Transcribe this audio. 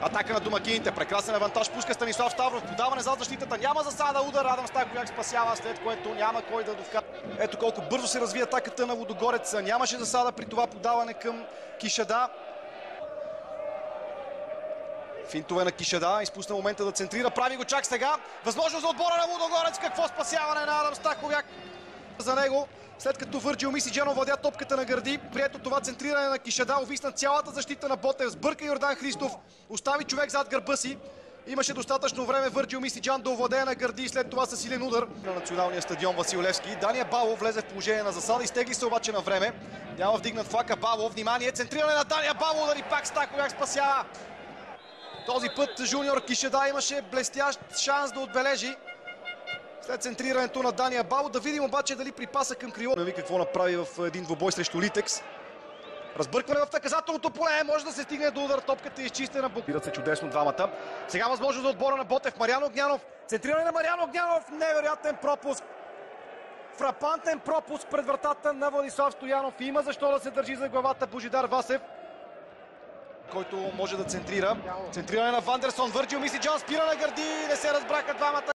Атака на домакините. Прекрасен авантаж. Пуска Станислав Ставров. Подаване за защитата. Няма засада. Удар. Адам Стаковяк спасява, след което няма кой да докара. Ето колко бързо се разви атаката на Лудогорец. Нямаше засада при това подаване към Кишада. Финтове на Кишада. Изпусна момента да центрира. Прави го чак сега. Възможност за отбора на Лудогорец. Какво спасяване на Адам Стаковяк за него. След като Върджил Мисиджан овладя топката на Гърди, прието това центриране на Кишада, увисна цялата защита на Ботев, сбърка Йордан Христов, остави човек зад гърба си. Имаше достатъчно време Върджил Мисиджан да овладее на Гърди и след това със силен удар на националния стадион Васил Левски. Дания Балов влезе в положение на засада, изтегли се обаче на време. Няма вдигнат флака. Балов, внимание, центриране на Дания Балов, удари пак Стаковяк спасява. Този път жуниор Кишада имаше блестящ шанс да отбележи след центрирането на Дания Балов. Да видим обаче дали при паса към крило. Не ви какво направи в един двубой срещу Литекс. Разбъркване в наказателното поле. Може да се стигне до удар. Топката е изчистена. Блокират се чудесно двамата. Сега възможност за отбора на Ботев. Мариан Огнянов. Центриране на Мариан Огнянов. Невероятен пропуск. Фрапантен пропуск пред вратата на Владислав Стоянов. Има защо да се държи за главата Божидар Васев, който може да центрира. Центриране на Вандерсон. Върджил Мисиджан спира на Гърди. Не се разбраха двамата.